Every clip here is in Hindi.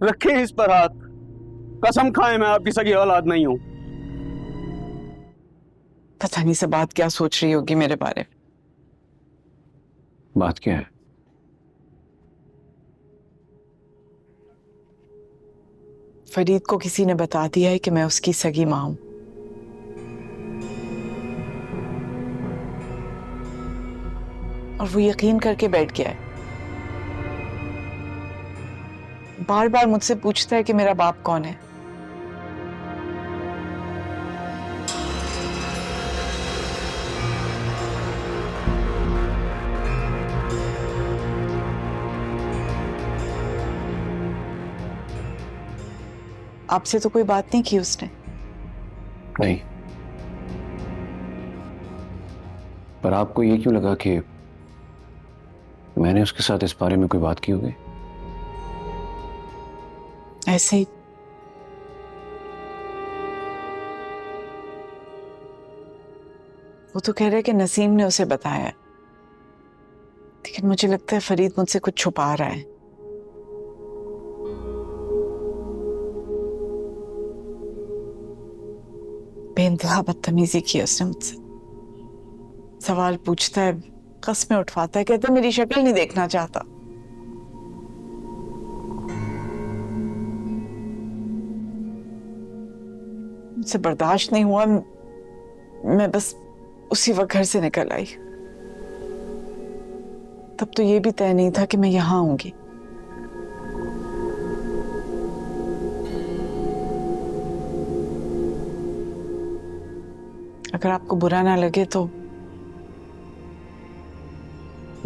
रखे इस पर हाथ। कसम खाए मैं आपकी सगी औलाद नहीं हूं। पता नहीं सब बात क्या सोच रही होगी मेरे बारे में। बात क्या है? फरीद को किसी ने बता दिया है कि मैं उसकी सगी मां हूं। और वो यकीन करके बैठ गया है। बार बार मुझसे पूछता है कि मेरा बाप कौन है। आपसे तो कोई बात नहीं की उसने? नहीं। पर आपको ये क्यों लगा कि मैंने उसके साथ इस बारे में कोई बात की होगी? ऐसे ही। वो तो कह रहे कि नसीम ने उसे बताया है, लेकिन मुझे लगता है फरीद मुझसे कुछ छुपा रहा है। बेइंतहा बदतमीजी की उसने मुझसे। सवाल पूछता है, कस्में उठवाता है, कहता है मेरी शक्ल नहीं देखना चाहता। मुझसे बर्दाश्त नहीं हुआ। मैं बस उसी वक्त घर से निकल आई। तब तो ये भी तय नहीं था कि मैं यहां आऊंगी। अगर आपको बुरा ना लगे तो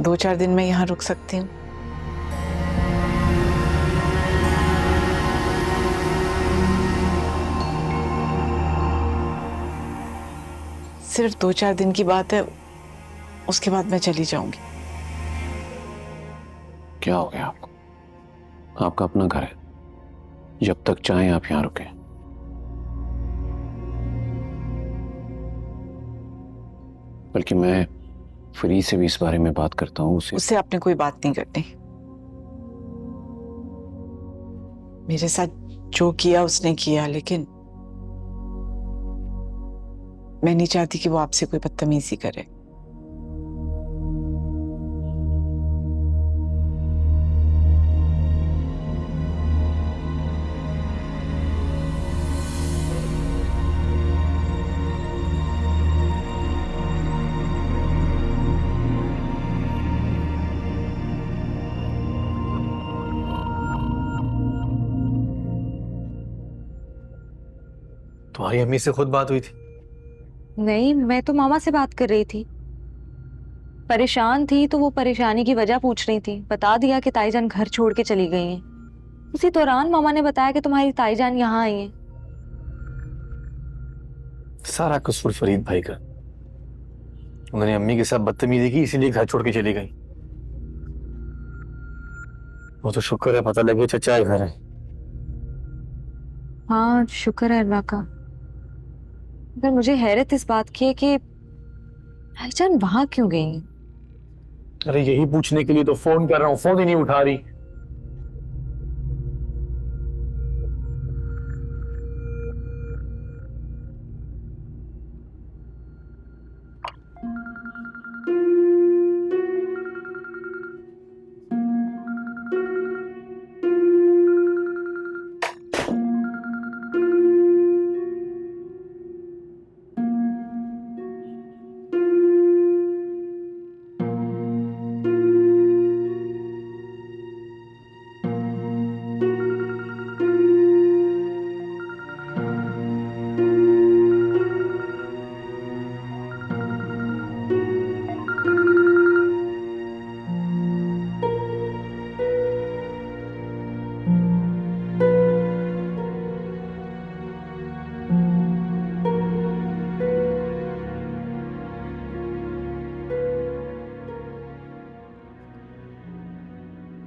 2-4 दिन मैं यहां रुक सकती हूँ। सिर्फ 2-4 दिन की बात है, उसके बाद मैं चली जाऊंगी। क्या हो गया आपको? आपका अपना घर है, जब तक चाहें आप यहां रुकें। बल्कि मैं फरीद से भी इस बारे में बात करता हूँ। उससे आपने कोई बात नहीं करनी। मेरे साथ जो किया उसने किया, लेकिन मैं नहीं चाहती कि वो आपसे कोई बदतमीजी करे। तुम्हारी अम्मी से खुद बात हुई थी? नहीं, मैं तो मामा से बात कर रही थी। परेशान थी तो वो परेशानी की वजह पूछ रही थी। बता दिया कि ताईजान घर छोड़ के चली गई हैं। उसी दौरान मामा ने बताया कि तुम्हारी ताईजान यहाँ आई हैं। सारा कसूर फरीद भाई का। उन्होंने अम्मी के साथ बदतमीजी की, इसीलिए घर छोड़ के चली गई। वो तो शुक्र है पता लगे चचा घर है। हाँ, शुक्र है अल्लाह का। मगर मुझे हैरत इस बात की है कि ताईजान वहां क्यों गई? अरे यही पूछने के लिए तो फोन कर रहा हूँ, फोन ही नहीं उठा रही।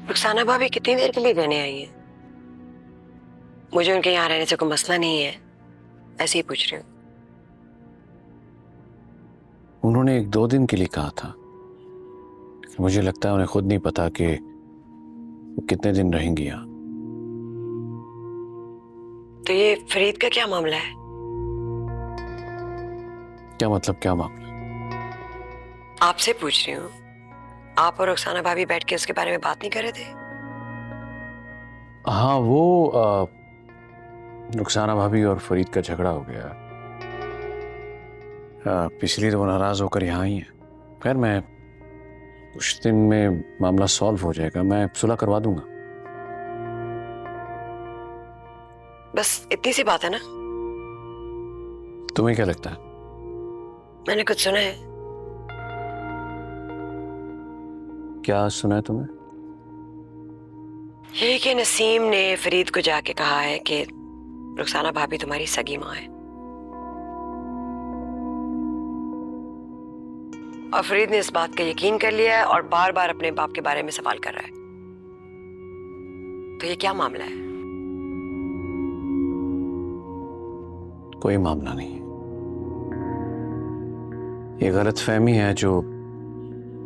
रुखसाना भाभी कितनी देर के लिए रहने आई है? मुझे उनके यहाँ रहने से कोई मसला नहीं है, ऐसे ही पूछ रही हूँ। उन्होंने 1-2 दिन के लिए कहा था। मुझे लगता है उन्हें खुद नहीं पता कि वो कितने दिन रहेंगी यहाँ। तो ये फरीद का क्या मामला है? क्या मतलब, क्या मामला? आपसे पूछ रही हूँ। आप और रुखसाना भाभी बैठ के उसके बारे में बात नहीं कर रहे थे? हाँ, वो रुखसाना भाभी और फरीद का झगड़ा हो गया। पिछली तो वो नाराज होकर यहाँ ही है। खैर, मैं कुछ दिन में मामला सॉल्व हो जाएगा, मैं सुलह करवा दूंगा। बस इतनी सी बात है ना? तुम्हें क्या लगता है? मैंने कुछ सुना है। क्या सुना है तुम्हें? ये कि नसीम ने फरीद को जाके कहा है कि रुखसाना भाभी तुम्हारी सगी माँ है, और फरीद ने इस बात का यकीन कर लिया है और बार बार अपने बाप के बारे में सवाल कर रहा है। तो ये क्या मामला है? कोई मामला नहीं है। ये गलतफहमी है जो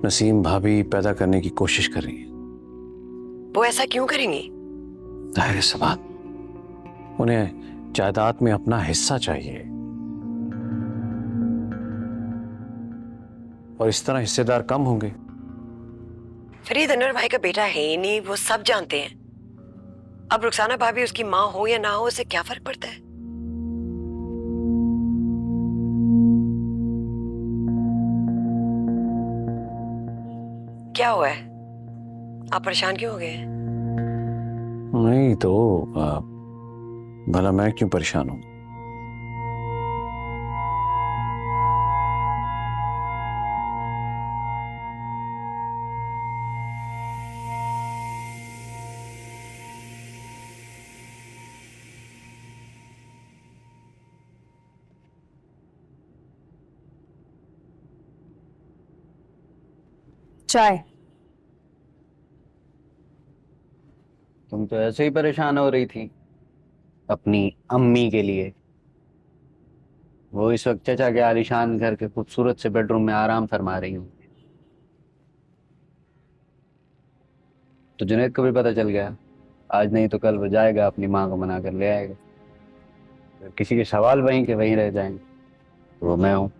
नसीम भाभी पैदा करने की कोशिश कर रही है। वो ऐसा क्यों करेंगी? जाहिर सी बात, उन्हें जायदाद में अपना हिस्सा चाहिए और इस तरह हिस्सेदार कम होंगे। फरीद अनवर भाई का बेटा है ही नहीं, वो सब जानते हैं। अब रुखसाना भाभी उसकी माँ हो या ना हो, उससे क्या फर्क पड़ता है? क्या हुआ है? आप परेशान क्यों हो गए हैं? नहीं तो भला मैं क्यों परेशान हूं? चाय। तुम तो ऐसे ही परेशान हो रही थी अपनी अम्मी के लिए। वो इस वक्त चचा के आलीशान घर के खूबसूरत से बेडरूम में आराम फरमा रही हूँ। तो जुनैद को भी पता चल गया। आज नहीं तो कल वो जाएगा, अपनी माँ को मना कर ले आएगा। तो किसी के सवाल वहीं के वहीं रह जाएंगे। तो वो मैं हूँ।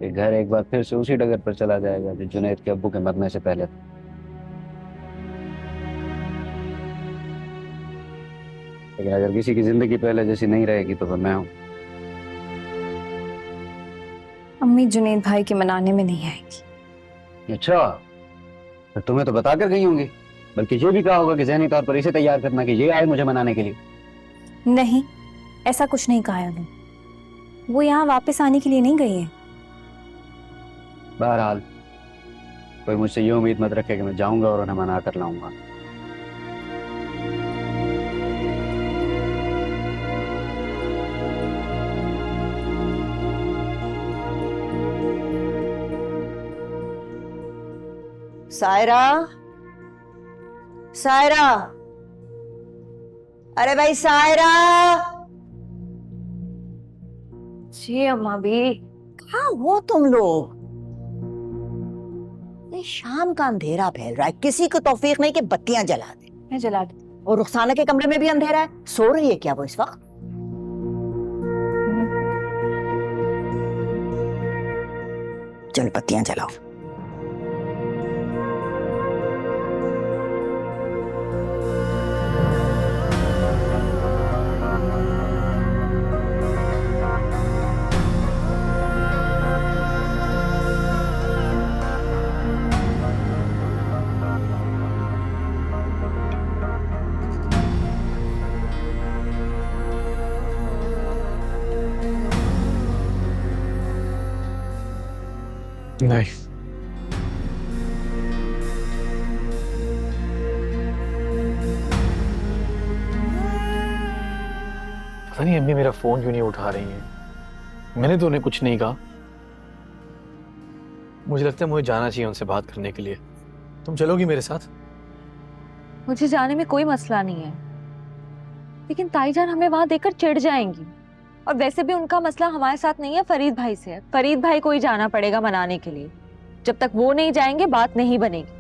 ये घर एक बार फिर से उसी डगर पर चला जाएगा जो जुनैद के अब्बू के मरने से पहले था। लेकिन अगर किसी की जिंदगी पहले जैसी नहीं रहेगी तो मैं हूं। अम्मी जुनैद भाई के मनाने में नहीं आएगी। अच्छा, तो तुम्हें तो बता कर गई होंगी। बल्कि ये भी कहा होगा कि ज़हनी तौर पर इसे तैयार करना कि ये आए मुझे मनाने के लिए। नहीं, ऐसा कुछ नहीं कहा है उन्होंने। वो यहाँ वापस आने के लिए नहीं गई है। बहरहाल कोई मुझसे ये उम्मीद मत रखे कि मैं जाऊंगा और उन्हें मना कर लाऊंगा। सायरा, सायरा, अरे भाई सायरा। जी अम्मा भी। कहाँ हो तुम लोग? ये शाम का अंधेरा फैल रहा है, किसी को तौफीक नहीं कि बत्तियां जला दे। मैं जला दूं। और रुखसाना के कमरे में भी अंधेरा है, सो रही है क्या वो इस वक्त? चल बत्तियां जलाओ। नहीं, पता नहीं अम्मी मेरा फोन क्यों नहीं उठा रही है। मैंने तो उन्हें कुछ नहीं कहा। मुझे लगता है मुझे जाना चाहिए उनसे बात करने के लिए। तुम चलोगी मेरे साथ? मुझे जाने में कोई मसला नहीं है, लेकिन ताईजान हमें वहां देखकर चिढ़ जाएंगी। और वैसे भी उनका मसला हमारे साथ नहीं है, फरीद भाई से है। फरीद भाई को ही जाना पड़ेगा मनाने के लिए। जब तक वो नहीं जाएंगे बात नहीं बनेगी।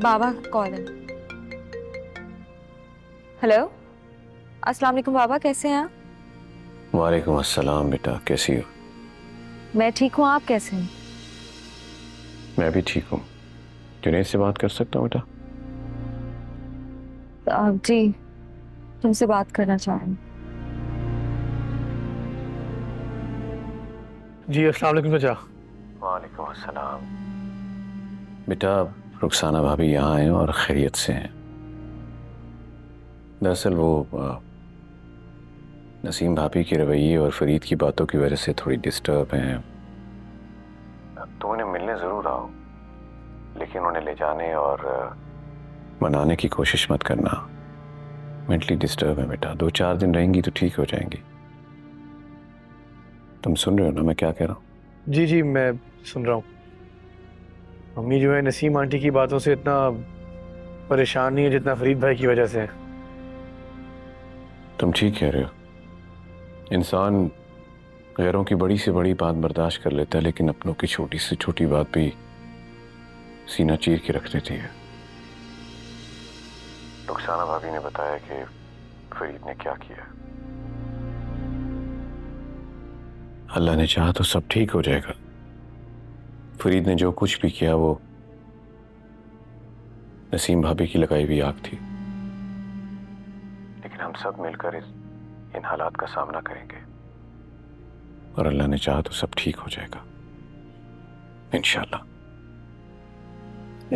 बाबा का कॉल है। हेलो, अस्सलाम वालेकुम बाबा, कैसे हैं आप? वालेकुम अस्सलाम बेटा, कैसी हो? मैं ठीक हूँ, आप कैसे हैं? मैं भी ठीक हूँ। जुनैद से बात कर सकता हूँ बेटा? जी, तुमसे बात करना चाह रही हूँ। जी अस्सलाम वालेकुम चाचा। वालेकुम अस्सलाम। बेटा, रुखसाना भाभी यहाँ हैं और खैरियत से हैं। दरअसल वो नसीम भाभी के रवैये और फरीद की बातों की वजह से थोड़ी डिस्टर्ब हैं। तो उन्हें मिलने ज़रूर आओ, लेकिन उन्हें ले जाने और मनाने की कोशिश मत करना। मेंटली डिस्टर्ब है बेटा, 2-4 दिन रहेंगी तो ठीक हो जाएंगी। तुम सुन रहे हो ना मैं क्या कह रहा हूँ? जी जी मैं सुन रहा हूँ। मम्मी जो है नसीम आंटी की बातों से इतना परेशान नहीं है जितना फरीद भाई की वजह से है। तुम ठीक कह रहे हो। इंसान गैरों की बड़ी से बड़ी बात बर्दाश्त कर लेता है, लेकिन अपनों की छोटी से छोटी बात भी सीना चीर के रख देती है। रुखसाना भाभी ने बताया कि फरीद ने क्या किया। अल्लाह ने चाहा तो सब ठीक हो जाएगा। फरीद ने जो कुछ भी किया वो नसीम भाभी की लगाई हुई आग थी, लेकिन हम सब मिलकर इन हालात का सामना करेंगे और अल्लाह ने चाहा तो सब ठीक हो जाएगा इंशाल्लाह।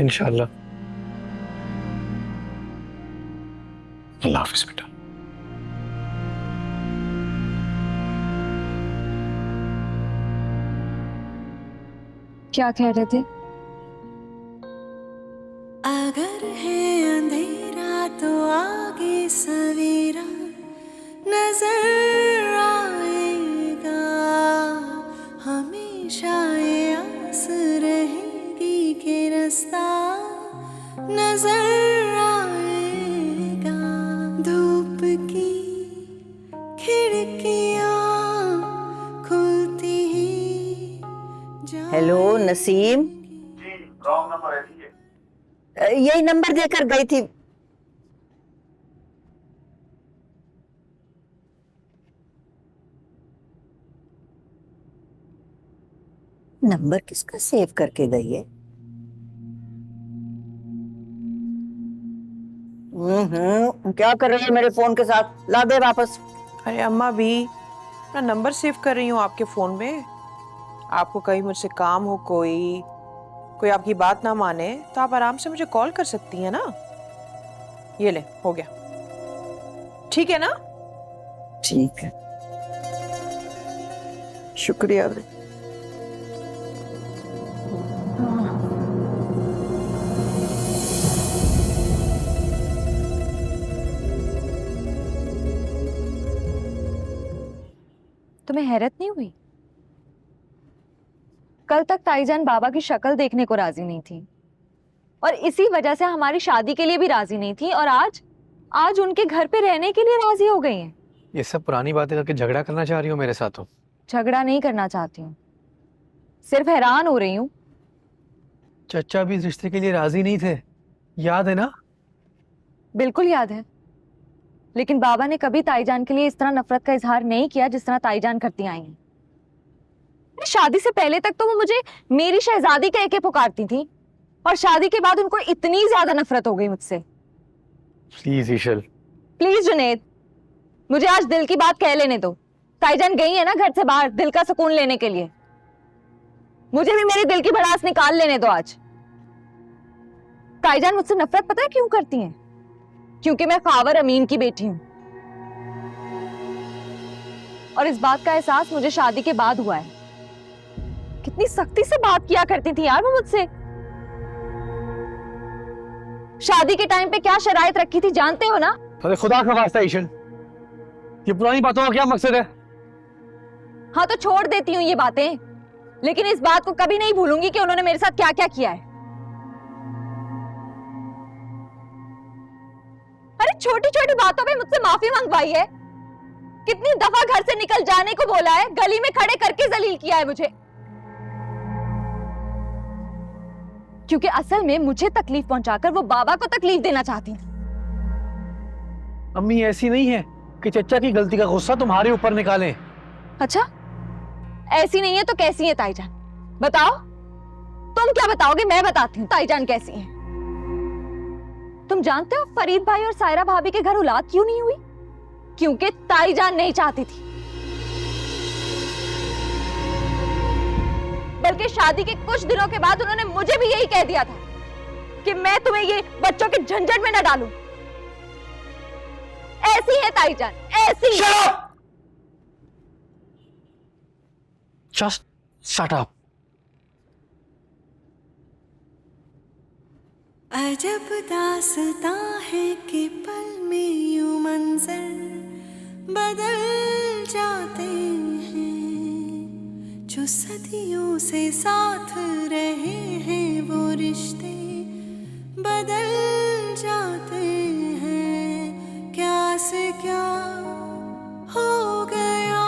इंशाल्लाह। अल्लाह हाफिज बेटा। क्या कह रहे थे? अगर है अंधेरा तो आगे सवेरा नजर आएगा, हमेशा ये आस रहेगी कि रास्ता नजर आएगा। धूप की खिड़कियां खुलती ही हेलो नसीम। जी रॉन्ग नंबर है, दीजिए। यही नंबर देकर गई थी। नंबर किसका सेव करके गई है? क्या कर रही है मेरे फोन के साथ? ला दे वापस। अरे अम्मा भी मैं नंबर सेव कर रही हूँ आपके फोन में। आपको कहीं मुझसे काम हो, कोई आपकी बात ना माने तो आप आराम से मुझे कॉल कर सकती हैं ना। ये ले, हो गया। ठीक है ना? ठीक है, शुक्रिया। तुम्हें हैरत नहीं हुई? कल तक ताईजान बाबा की शक्ल देखने को राजी नहीं थी और इसी वजह से हमारी शादी के लिए भी राजी नहीं थी, और आज उनके घर पे रहने के लिए राजी हो गई हैं। ये सब पुरानी बातें करके झगड़ा करना चाह रही हो मेरे साथ? हो झगड़ा नहीं करना चाहती हूँ, सिर्फ हैरान हो रही हूँ। चचा भी इस रिश्ते के लिए राजी नहीं थे, याद है ना? बिल्कुल याद है, लेकिन बाबा ने कभी ताईजान के लिए इस तरह नफरत का इजहार नहीं किया जिस तरह ताईजान करती आई हैं। शादी से पहले तक तो वो मुझे मेरी शहजादी कह के पुकारती थी, और शादी के बाद उनको इतनी ज्यादा नफरत हो गई मुझसे। प्लीज ईशल, प्लीज जुनैद, मुझे आज दिल की बात कह लेने दो। ताईजान गई है ना घर से बाहर दिल का सुकून लेने के लिए, मुझे भी मेरे दिल की भड़ास निकाल लेने दो आज। ताईजान मुझसे नफरत पता है क्यों करती हैं? क्योंकि मैं खावर अमीन की बेटी हूं, और इस बात का एहसास मुझे शादी के बाद हुआ है। कितनी सख्ती से बात किया करती थी यार वो मुझसे। शादी के टाइम पे क्या शराइत रखी थी जानते हो ना? अरे खुदा का वास्ता ईशल, ये पुरानी बातों का क्या मकसद है? हाँ तो छोड़ देती हूँ ये बातें, लेकिन इस बात को कभी नहीं भूलूंगी कि उन्होंने मेरे साथ क्या क्या किया है। अरे छोटी छोटी बातों पे मुझसे माफी मंगवाई है, कितनी दफा घर से निकल जाने को बोला है, गली में खड़े करके जलील किया है मुझे। क्योंकि असल में मुझे तकलीफ पहुंचाकर वो बाबा को तकलीफ देना चाहती थी। अम्मी ऐसी नहीं है कि चचा की गलती का गुस्सा तुम्हारे ऊपर निकालें। अच्छा, ऐसी नहीं है तो कैसी है ताईजान? बताओ, तुम क्या बताओगे? मैं बताती हूँ ताईजान कैसी है। तुम जानते हो फरीद भाई और सायरा भाभी के घर औलाद क्यों नहीं हुई? क्योंकि ताईजान नहीं चाहती थी। बल्कि शादी के कुछ दिनों के बाद उन्होंने मुझे भी यही कह दिया था कि मैं तुम्हें ये बच्चों के झंझट में न डालूं। ऐसी है ताईजान, ऐसी। Just shut up. अजब दास्तां है कि पल में यूं मंजर बदल जाते हैं, जो सदियों से साथ रहे हैं वो रिश्ते बदल जाते हैं। क्या से क्या हो गया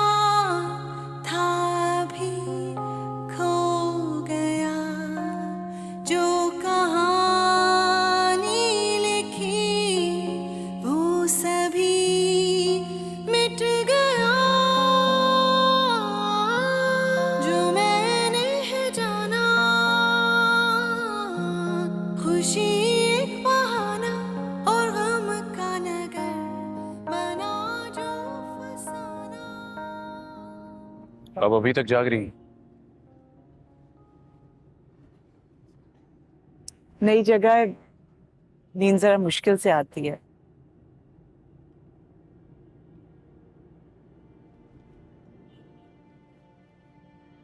था भी खो गया, जो कहानी लिखी वो सभी मिट गया, जो मैंने है जाना खुशी एक बहाना और गम का नगर बना जो फसाना। अब अभी तक जाग रही हैं? नई जगह नींद जरा मुश्किल से आती है।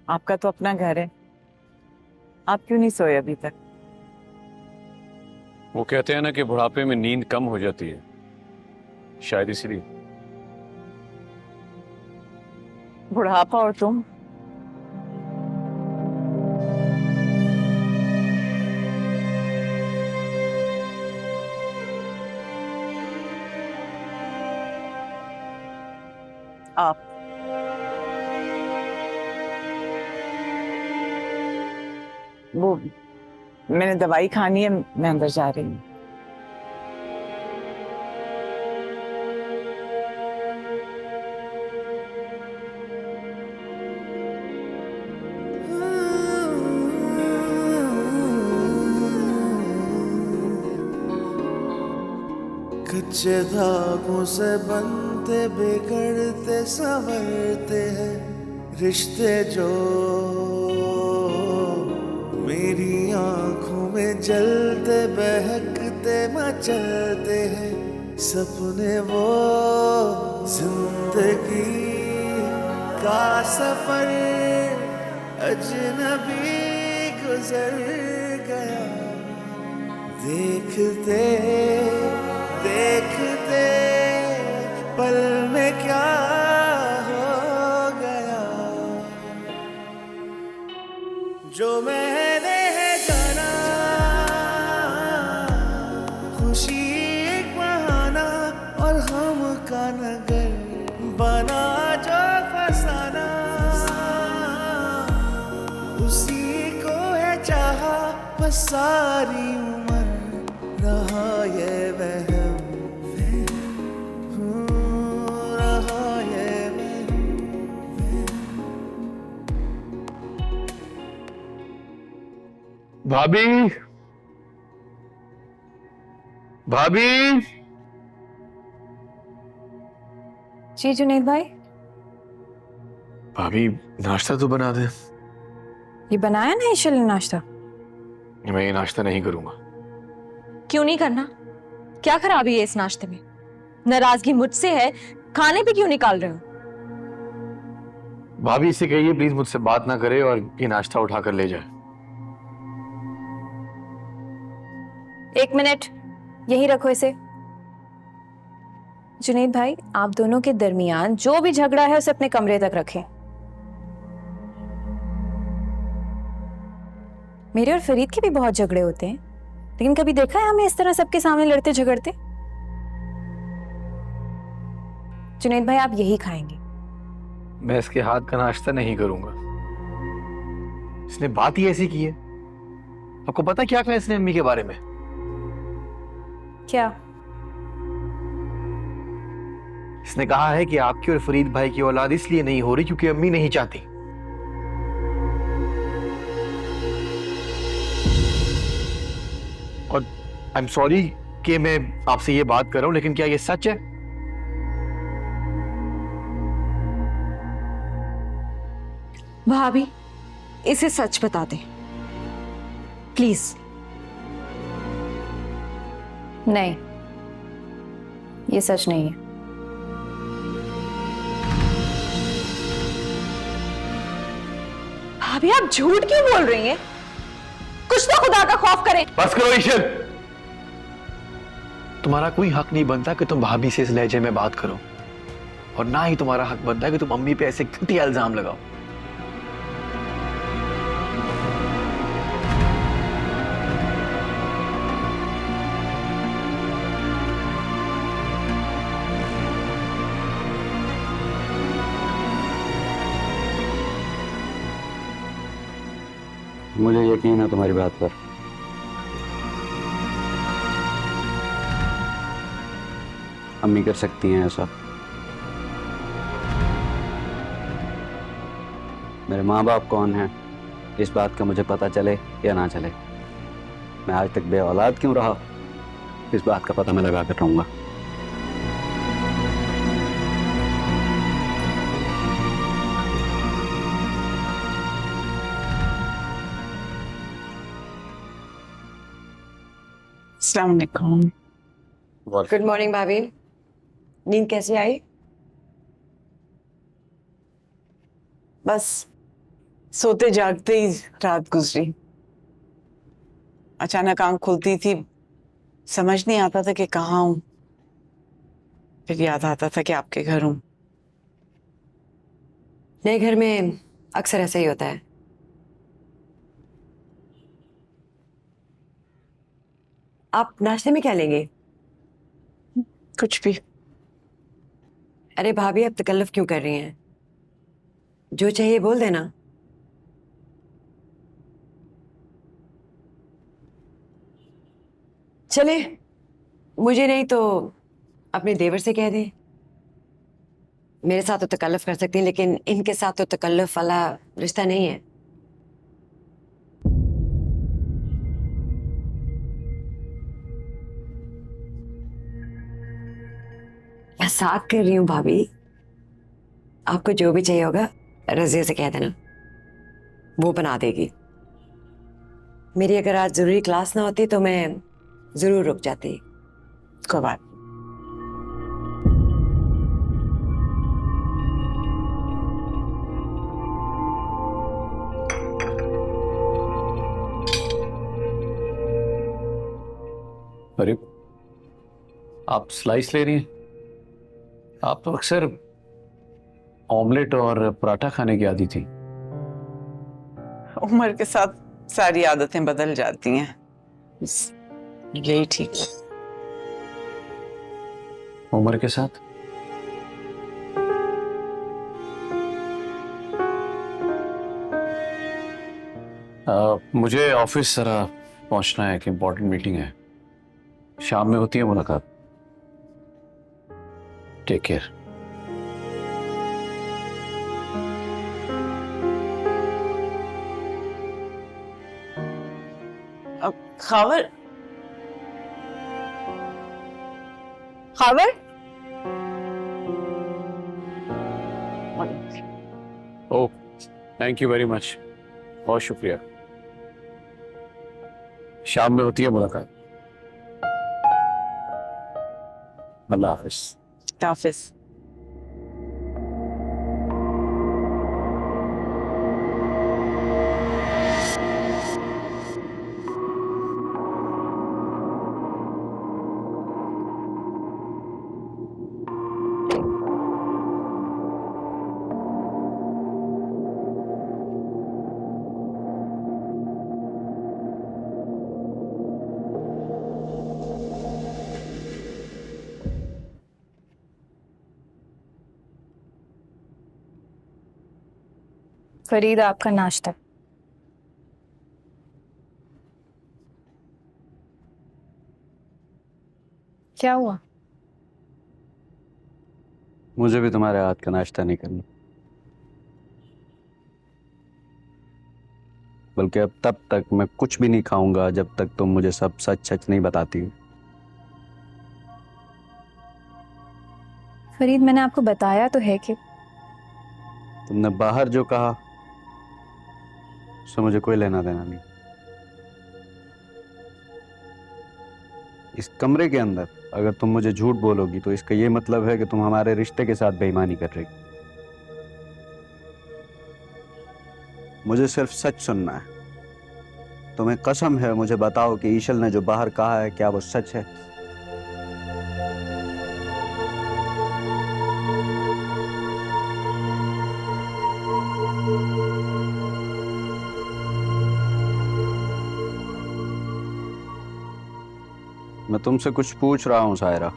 आपका तो अपना घर है, आप क्यों नहीं सोए अभी तक? वो कहते हैं ना कि बुढ़ापे में नींद कम हो जाती है, शायद इसलिए। बुढ़ापा और तुम? आप वो मैंने दवाई खानी है, मैं अंदर जा रही हूँ। कच्चे धागों से बनते बिगड़ते संवरते हैं रिश्ते, जो मेरी आंखों में जलते बहकते मचलते हैं सपने, वो जिंदगी का सफर अजनबी गुजर गया, देखते देखते पल में क्या हो गया, जो मैंने है जाना खुशी एक बहाना और हम का नगर बना जो फसाना, उसी को है चाहा बस सारी उम्र रहा ये वहम। भाभी, भाभी। जी जुनैद भाई। भाभी नाश्ता तो बना दे। ये बनाया ना ईशल ने नाश्ता? मैं ये नाश्ता नहीं करूंगा। क्यों नहीं करना? क्या खराबी है इस नाश्ते में? नाराजगी मुझसे है, खाने पे क्यों निकाल रहे हो? भाभी इसे कहिए प्लीज मुझसे बात ना करे और ये नाश्ता उठाकर ले जाए। एक मिनट, यही रखो इसे। जुनैद भाई, आप दोनों के दरमियान जो भी झगड़ा है उसे अपने कमरे तक रखें। मेरे और फरीद के भी बहुत झगड़े होते हैं, लेकिन कभी देखा है हमें इस तरह सबके सामने लड़ते झगड़ते? जुनैद भाई, आप यही खाएंगे। मैं इसके हाथ का नाश्ता नहीं करूंगा। इसने बात ही ऐसी की है। आपको पता है क्या कहा इसने अम्मी के बारे में? क्या? इसने कहा है कि आपकी और फरीद भाई की औलाद इसलिए नहीं हो रही क्योंकि अम्मी नहीं चाहती। और आई एम सॉरी कि मैं आपसे ये बात कर रहा हूं, लेकिन क्या ये सच है? भाभी इसे सच बता दे प्लीज। नहीं, ये सच नहीं है। भाभी आप झूठ क्यों बोल रही हैं? कुछ तो खुदा का खौफ करें। बस करो ईशर, तुम्हारा कोई हक नहीं बनता कि तुम भाभी से इस लहजे में बात करो, और ना ही तुम्हारा हक बनता है कि तुम अम्मी पे ऐसे घटिया इल्जाम लगाओ। मुझे यकीन है तुम्हारी बात पर। अम्मी कर सकती हैं ऐसा। मेरे माँ बाप कौन हैं इस बात का मुझे पता चले या ना चले, मैं आज तक बे औलाद क्यों रहा इस बात का पता मैं लगा कर रहूंगा। अस्सलाम वालेकुम। गुड मॉर्निंग भाभी। नींद कैसी आई? बस सोते जागते ही रात गुजरी। अचानक आंख खुलती थी, समझ नहीं आता था कि कहाँ हूं। फिर याद आता था कि आपके घर हूं। नए घर में अक्सर ऐसा ही होता है। आप नाश्ते में क्या लेंगे? कुछ भी। अरे भाभी आप तकल्लुफ क्यों कर रही हैं? जो चाहिए बोल देना। चले, मुझे नहीं तो अपने देवर से कह दें। मेरे साथ तो तकल्लुफ कर सकती हैं, लेकिन इनके साथ तो तकल्लुफ वाला रिश्ता नहीं है। मजाक कर रही हूँ भाभी। आपको जो भी चाहिए होगा रजिया से कह देना, वो बना देगी। मेरी अगर आज जरूरी क्लास ना होती तो मैं जरूर रुक जाती। कोई बात। अरे आप स्लाइस ले रही हैं? आप तो अक्सर ऑमलेट और पराठा खाने की आदी थी। उम्र के साथ सारी आदतें बदल जाती हैं, बस यही ठीक है। उम्र के साथ मुझे ऑफिस जरा पहुंचना है, एक इम्पोर्टेंट मीटिंग है। शाम में होती है मुलाकात। Take care. अब खावर खबर oh, thank you very much, बहुत शुक्रिया। शाम में होती है मुलाकात। अल्लाह हाफिज। हाफिज। फरीद, आपका नाश्ता। क्या हुआ? मुझे भी तुम्हारे हाथ का नाश्ता नहीं करना, बल्कि अब तब तक मैं कुछ भी नहीं खाऊंगा जब तक तुम मुझे सब सच सच नहीं बताती हो। फरीद, मैंने आपको बताया तो है कि तुमने बाहर जो कहा उससे मुझे कोई लेना देना नहीं। इस कमरे के अंदर अगर तुम मुझे झूठ बोलोगी तो इसका ये मतलब है कि तुम हमारे रिश्ते के साथ बेईमानी कर रही हो। मुझे सिर्फ सच सुनना है। तुम्हें कसम है, मुझे बताओ कि ईशल ने जो बाहर कहा है क्या वो सच है? मैं तुमसे कुछ पूछ रहा हूं सायरा।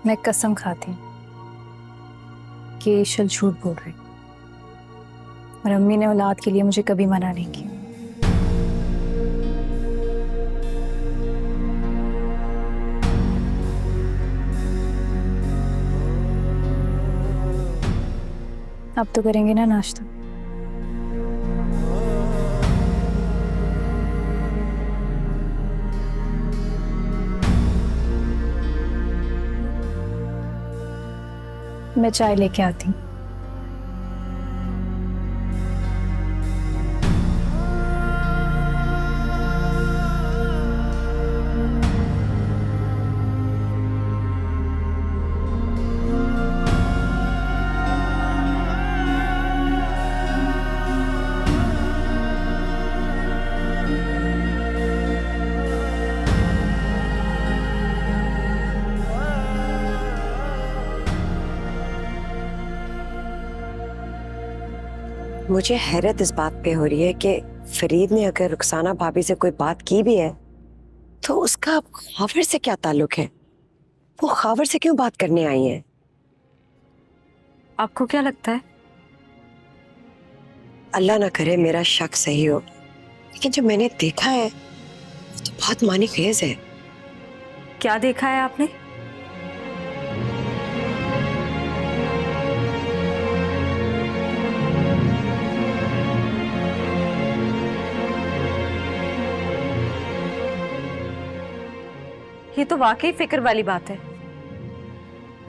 मैं कसम खाती हूँ कि ईशल झूठ बोल रही, और अम्मी ने औलाद के लिए मुझे कभी मना नहीं किया। अब तो करेंगे ना नाश्ता? मैं चाय लेके आती हूँ। मुझे हैरत इस बात पे हो रही है कि फरीद ने अगर रुखसाना भाभी से कोई बात की भी है तो उसका खावर से क्या ताल्लुक है? वो खावर से क्यों बात करने आई है? आपको क्या लगता है? अल्लाह ना करे मेरा शक सही हो, लेकिन जो मैंने देखा है वो तो बहुत मानी खेज है। क्या देखा है आपने? ये तो वाकई फिक्र वाली बात है।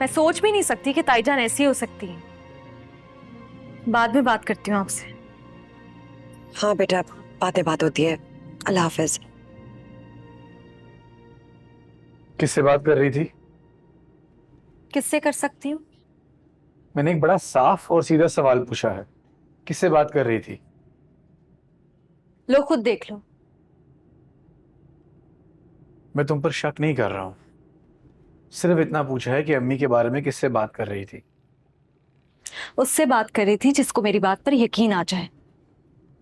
मैं सोच भी नहीं सकती कि ताईजान ऐसी हो सकती है। बाद में बात करती हूँ आपसे। हाँ बेटा, बात होती है। अल्लाह हाफिज। किससे बात कर रही थी? किससे कर सकती हूँ? मैंने एक बड़ा साफ और सीधा सवाल पूछा है, किससे बात कर रही थी? लो खुद देख लो। मैं तुम पर शक नहीं कर रहा हूं, सिर्फ इतना पूछा है कि अम्मी के बारे में किससे बात कर रही थी। उससे बात कर रही थी जिसको मेरी बात पर यकीन आ जाए,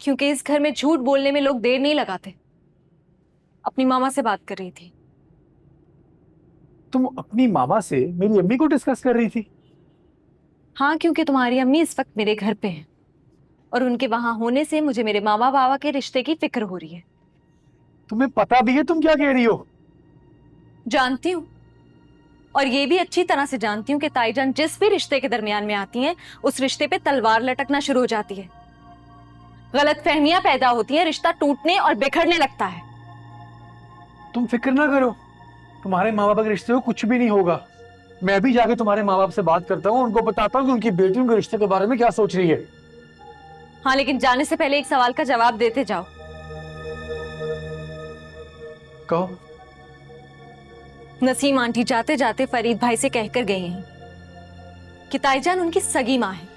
क्योंकि इस घर में झूठ बोलने में लोग देर नहीं लगाते। अपनी मामा से बात कर रही थी। तुम अपनी मामा से मेरी अम्मी को डिस्कस कर रही थी? हाँ, क्योंकि तुम्हारी अम्मी इस वक्त मेरे घर पे हैं और उनके वहां होने से मुझे मेरे मामा बाबा के रिश्ते की फिक्र हो रही है। तुम्हें पता भी है तुम क्या कह रही हो? जानती हूँ, और ये भी अच्छी तरह से जानती हूँ कि ताईजान जिस भी रिश्ते के दरमियान में आती हैं उस रिश्ते पे तलवार लटकना शुरू हो जाती है। गलतफहमियां पैदा होती हैं, रिश्ता टूटने और बिखरने लगता है। तुम फिक्र ना करो, तुम्हारे माँ बाप के रिश्ते को कुछ भी नहीं होगा। मैं भी जाके तुम्हारे माँ बाप से बात करता हूँ, उनको बताता हूँ कि उनकी बेटी उनके रिश्ते के बारे में क्या सोच रही है। हाँ, लेकिन जाने से पहले एक सवाल का जवाब देते जाओ। कहो। नसीम आंटी जाते जाते फरीद भाई से कहकर गई हैं कि ताईजान उनकी सगी माँ है।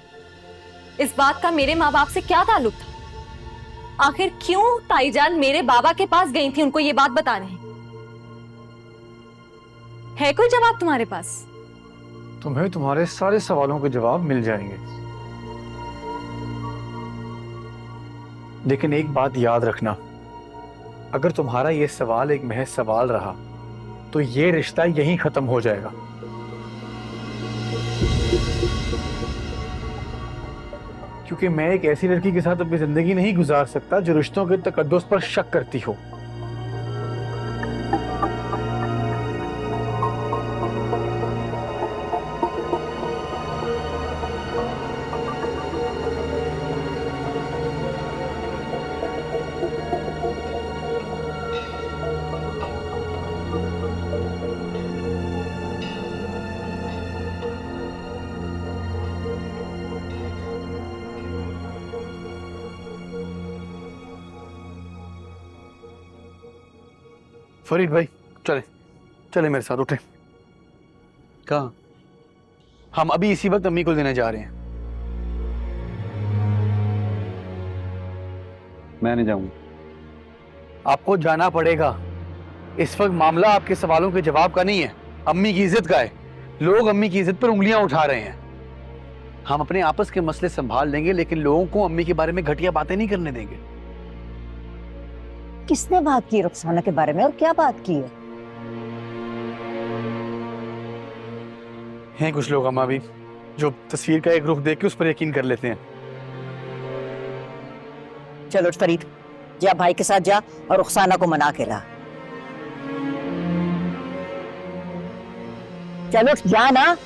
इस बात का मेरे माँ बाप से क्या ताल्लुक था? आखिर क्यों ताईजान मेरे बाबा के पास गई थी उनको ये बात बताने? है कोई जवाब तुम्हारे पास? तुम्हें तुम्हारे सारे सवालों के जवाब मिल जाएंगे, लेकिन एक बात याद रखना, अगर तुम्हारा ये सवाल एक महज सवाल रहा तो ये रिश्ता यहीं खत्म हो जाएगा। क्योंकि मैं एक ऐसी लड़की के साथ अपनी जिंदगी नहीं गुजार सकता जो रिश्तों के तकद्दुस पर शक करती हो। फरीद भाई चले चले मेरे साथ, उठे। कहाँ? हम अभी इसी वक्त अम्मी को लेने जा रहे हैं। मैं नहीं जाऊंगा। आपको जाना पड़ेगा। इस वक्त मामला आपके सवालों के जवाब का नहीं है, अम्मी की इज्जत का है। लोग अम्मी की इज्जत पर उंगलियां उठा रहे हैं। हम अपने आपस के मसले संभाल लेंगे, लेकिन लोगों को अम्मी के बारे में घटिया बातें नहीं करने देंगे। किसने बात की रुखसाना के बारे में और क्या बात की है? हैं कुछ लोग अम्मा भी जो तस्वीर का एक रुख देख के उस पर यकीन कर लेते हैं। चलो उठ फरीद, जा भाई के साथ जा और रुखसाना को मना के ला। चलो उठ जा ना।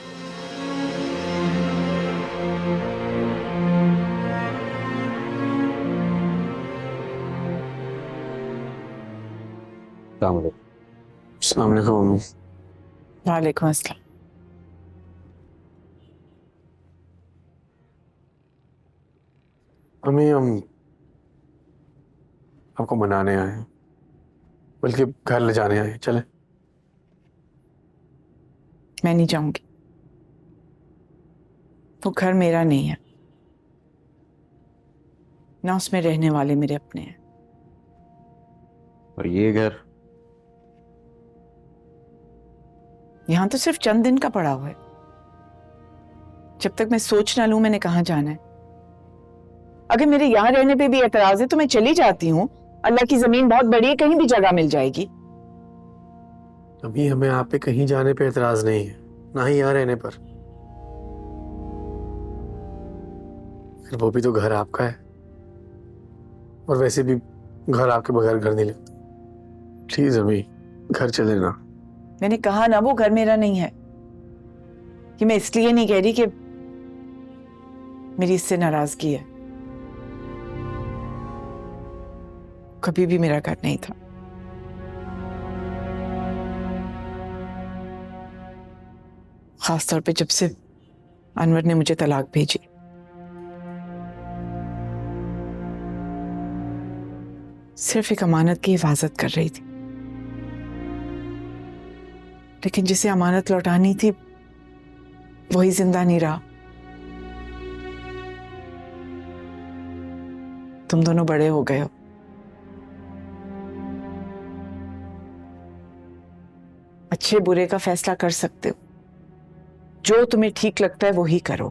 अस्सलाम वालेकुम। वालेकुम अस्सलाम। अम्मी हम आपको मनाने आए हैं, बल्कि घर ले जाने आए हैं। चले। मैं नहीं जाऊंगी, वो घर मेरा नहीं है, ना उसमें रहने वाले मेरे अपने हैं। और ये घर? यहां तो सिर्फ चंद दिन का पड़ा हुआ है। जब तक मैं सोच ना लूं मैंने कहां जाना है। अगर मेरे यहां रहने पे भी एतराज है तो मैं चली जाती हूँ। अल्लाह की जमीन बहुत बड़ी है, कहीं भी जगह मिल जाएगी। अभी हमें आप पे कहीं जाने पे एतराज नहीं है, ना ही यहाँ रहने पर। फिर वो भी तो घर आपका है, और वैसे भी घर आपके बगैर घर नहीं लगता। प्लीज अभी घर चले ना। मैंने कहा ना वो घर मेरा नहीं है। कि मैं इसलिए नहीं कह रही कि मेरी इससे नाराजगी है। कभी भी मेरा घर नहीं था। खासतौर पे जब से अनवर ने मुझे तलाक भेजी। सिर्फ एक अमानत की हिफाजत कर रही थी, लेकिन जिसे अमानत लौटानी थी वही जिंदा नहीं रहा। तुम दोनों बड़े हो गए हो। अच्छे बुरे का फैसला कर सकते हो। जो तुम्हें ठीक लगता है वो ही करो।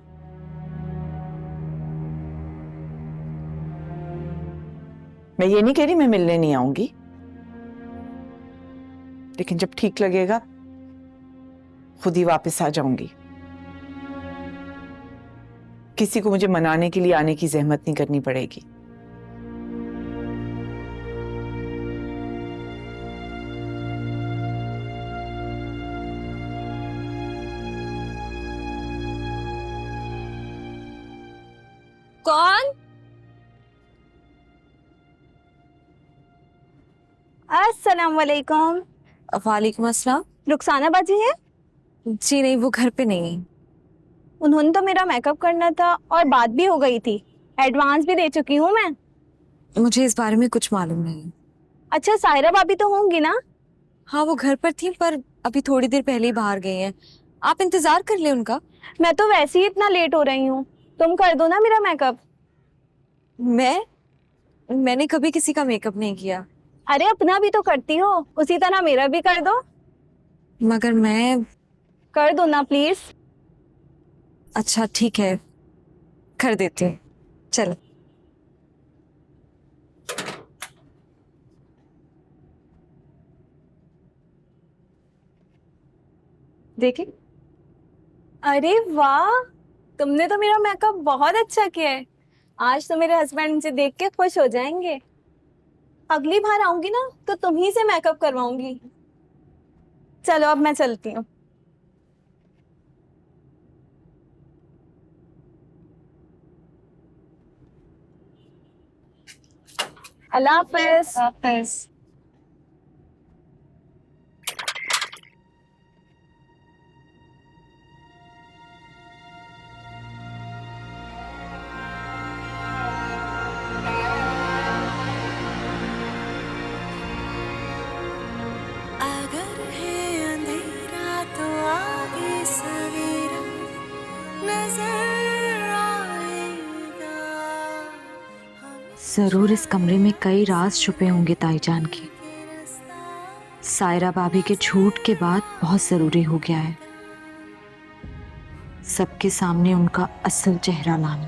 मैं ये नहीं कह रही मैं मिलने नहीं आऊंगी, लेकिन जब ठीक लगेगा खुद ही वापस आ जाऊंगी। किसी को मुझे मनाने के लिए आने की जहमत नहीं करनी पड़ेगी। कौन? अस्सलाम वालेकुम। वालेकुम अस्सलाम। रुखसाना बाजी है? जी नहीं, वो घर पे नहीं है। उन्होंने तो मेरा मेकअप करना था और बात भी हो गई थी। एडवांस भी दे चुकी हूँ मैं। मुझे इस बारे में कुछ मालूम नहीं। अच्छा, सायरा भाभी तो होंगी ना? हाँ, वो घर पर थी पर अभी थोड़ी देर पहले ही बाहर गई हैं। आप इंतजार कर ले उनका। मैं तो वैसे ही इतना लेट हो रही हूँ, तुम कर दो ना मेरा मेकअप। मैंने कभी किसी का मेकअप नहीं किया। अरे अपना भी तो करती हो, उसी तरह मेरा भी कर दो। मगर मैं कर दो ना प्लीज। अच्छा ठीक है, कर देती हूँ। चलो। देखें। अरे वाह, तुमने तो मेरा मेकअप बहुत अच्छा किया है। आज तो मेरे हस्बैंड मुझे देख के खुश हो जाएंगे। अगली बार आऊंगी ना तो तुम्ही से मेकअप करवाऊंगी। चलो अब मैं चलती हूँ। अल्लाह हाफिज। अगर है अंधेरा तो आगे सवेरा नजर आएगा। जरूर इस कमरे में कई राज छुपे होंगे ताईजान के। सायरा भाभी के झूठ के बाद बहुत जरूरी हो गया है सबके सामने उनका असल चेहरा लाना।